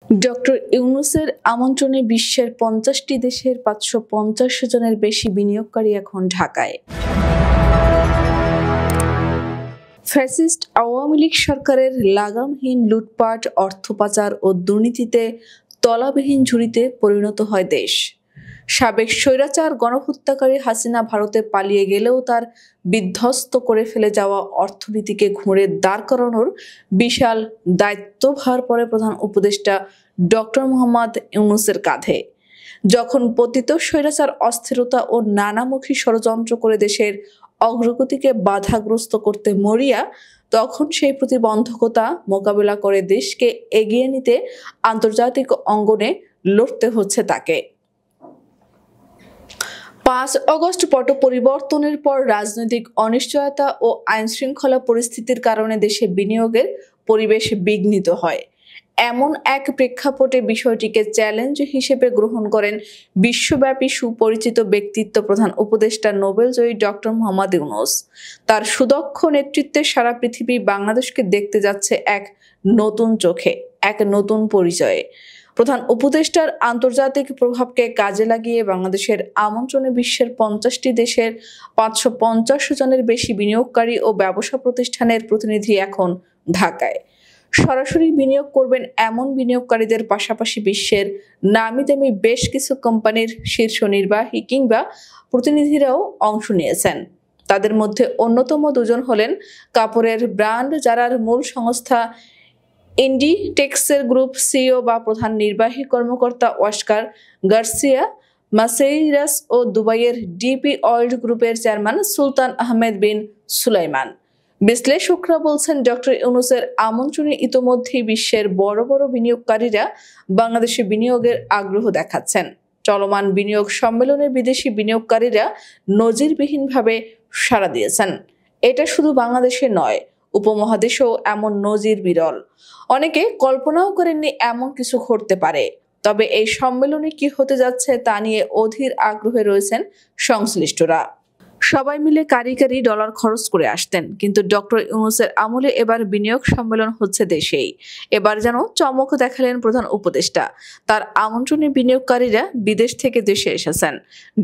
Doctor ইউনূসের আমন্ত্রণে বিশ্বের ৫০টি দেশের ৫৫০ জনের বেশি বিনিয়োগকারী এখন ঢাকায়। ফ্যাসিস্ট আওয়ামী লীগ সরকারের লাগামহীন লুটপাট, অর্থ পাচার ও দুর্নীতিতে তলাবিহীন ঝুড়িতে পরিণত হয় দেশ। সাবেক স্বৈরাচার গণহত্যাকারী হাসিনা ভারতে পালিয়ে গেলেও তার বিধ্বস্ত করে ফেলে যাওয়া অর্থনীতিকে ঘুরে দাঁড় করানোর বিশাল দায়িত্বভার পড়ে প্রধান উপদেষ্টা ডক্টর মোহাম্মদ ইউনূসের কাঁধে। যখন পতিত স্বৈরাচার অস্থিরতা ও নানামুখী ষড়যন্ত্র করে দেশের অগ্রগতিকে বাধাগ্রস্ত করতে মরিয়া, তখন সেই প্রতিবন্ধকতা মোকাবেলা করে দেশকে এগিয়ে নিতে আন্তর্জাতিক অঙ্গনে লড়তে হচ্ছে তাকে। ৫ আগস্ট পট পরিবর্তনের পর রাজনৈতিক অনিশ্চয়তা ও আইনশৃঙ্খলা পরিস্থিতির কারণে দেশে বিনিয়োগের পরিবেশ বিঘ্নিত হয়। এমন এক প্রেক্ষাপটে বিষয়টিকে চ্যালেঞ্জ হিসেবে গ্রহণ করেন বিশ্বব্যাপী সুপরিচিত ব্যক্তিত্ব প্রধান উপদেষ্টা নোবেলজয়ী ডক্টর মোহাম্মদ ইউনূস। তার সুদক্ষ নেতৃত্বে সারা পৃথিবী বাংলাদেশকে দেখতে যাচ্ছে এক নতুন চোখে, এক নতুন পরিচয়ে। প্রধান উপদেষ্টার আন্তর্জাতিক প্রভাবকে কাজে লাগিয়ে বাংলাদেশের আমন্ত্রণে বিশ্বের ৫০টি দেশের ৫৫০ জনের বেশি বিনিয়োগকারী ও ব্যবসা প্রতিষ্ঠানের প্রতিনিধি এখন ঢাকায়। সরাসরি বিনিয়োগ করবেন এমন বিনিয়োগকারীদের পাশাপাশি বিশ্বের নামিদামি বেশ কিছু কোম্পানির শীর্ষ নির্বাহী কিংবা প্রতিনিধিরাও অংশ নিয়েছেন। তাদের মধ্যে অন্যতম দুজন হলেন কাপড়ের ব্র্যান্ড জারার মূল সংস্থা ইন্ডিটেক্সের গ্রুপ সিইও বা প্রধান নির্বাহী কর্মকর্তা অস্কার গার্সিয়া মাসেইরাস ও দুবাইয়ের ডিপি ওয়ার্ল্ড গ্রুপের চেয়ারম্যান সুলতান আহমেদ বিন সুলাইমান। বিশ্লেষকরা বলছেন, ডক্টর ইউনূসের আমন্ত্রণে ইতোমধ্যেই বিশ্বের বড় বড় বিনিয়োগকারীরা বাংলাদেশে বিনিয়োগের আগ্রহ দেখাচ্ছেন। চলমান বিনিয়োগ সম্মেলনে বিদেশি বিনিয়োগকারীরা নজিরবিহীনভাবে সাড়া দিয়েছেন। এটা শুধু বাংলাদেশে নয়, উপমহাদেশেও এমন নজির বিরল। অনেকে কল্পনাও করেননি এমন কিছু ঘটতে পারে। তবে এই সম্মেলনে কি হতে যাচ্ছে তা নিয়ে অধীর আগ্রহে রয়েছেন সংশ্লিষ্টরা। সবাই মিলে কারি ডলার খরচ করে আসতেন, কিন্তু ডক্টর ইউনূসের আমলে এবার বিনিয়োগ সম্মেলন হচ্ছে দেশেই। এবার যেন চমক দেখালেন প্রধান উপদেষ্টা। তার আমন্ত্রণে বিনিয়োগকারীরা বিদেশ থেকে দেশে এসেছেন।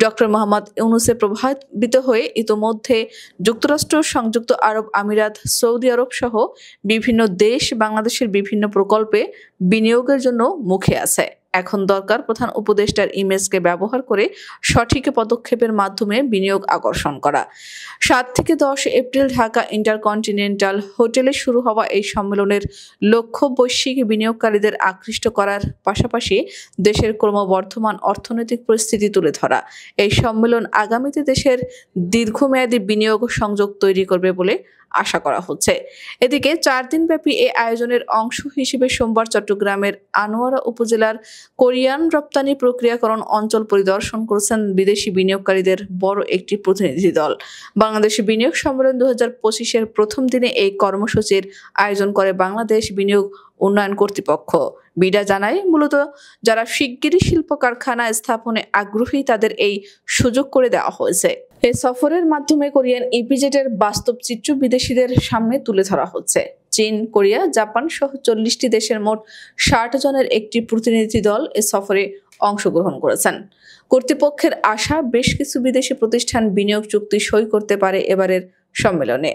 ডক্টর মোহাম্মদ ইউনূসে প্রভাবিত হয়ে ইতোমধ্যে যুক্তরাষ্ট্র, সংযুক্ত আরব আমিরাত, সৌদি আরব সহ বিভিন্ন দেশ বাংলাদেশের বিভিন্ন প্রকল্পে বিনিয়োগের জন্য মুখে আছে। এখন দরকার প্রধান উপদেষ্টার ইমেজকে ব্যবহার করে সঠিক পদক্ষেপের মাধ্যমে বিনিয়োগ আকর্ষণ করা। ৭ থেকে ১০ এপ্রিল ঢাকা ইন্টারকন্টিনেন্টাল হোটেলে শুরু হওয়া এই সম্মেলনের লক্ষ্য বৈশ্বিক বিনিয়োগকারীদের আকৃষ্ট করার পাশাপাশি দেশের ক্রমবর্ধমান অর্থনৈতিক পরিস্থিতি তুলে ধরা। এই সম্মেলন আগামীতে দেশের দীর্ঘমেয়াদী বিনিয়োগ সংযোগ তৈরি করবে বলে আশা করা হচ্ছে। এদিকে ৪ দিনব্যাপী এই আয়োজনের অংশ হিসেবে সোমবার চট্টগ্রামের আনোয়ারা উপজেলার কোরিয়ান রপ্তানি প্রক্রিয়াকরণ অঞ্চল পরিদর্শন করেছেন বিদেশি বিনিয়োগকারীদের বড় একটি প্রতিনিধি দল। বাংলাদেশ বিনিয়োগ সম্মেলন ২০২৫-এর প্রথম দিনে এই কর্মসূচির আয়োজন করে বাংলাদেশ বিনিয়োগ উন্নয়ন কর্তৃপক্ষ। বিডা জানায়, মূলত যারা শিগগিরই শিল্প কারখানা স্থাপনে আগ্রহী তাদের এই সুযোগ করে দেওয়া হয়েছে। এই সফরের মাধ্যমে কোরিয়ান ইপিজেডের বাস্তব চিত্র বিদেশিদের সামনে তুলে ধরা হচ্ছে। চীন, কোরিয়া, জাপান সহ ৪০টি দেশের মোট ৬০ জনের একটি প্রতিনিধি দল এ সফরে অংশগ্রহণ করেছেন। কর্তৃপক্ষের আশা, বেশ কিছু বিদেশি প্রতিষ্ঠান বিনিয়োগ চুক্তি সই করতে পারে এবারের সম্মেলনে।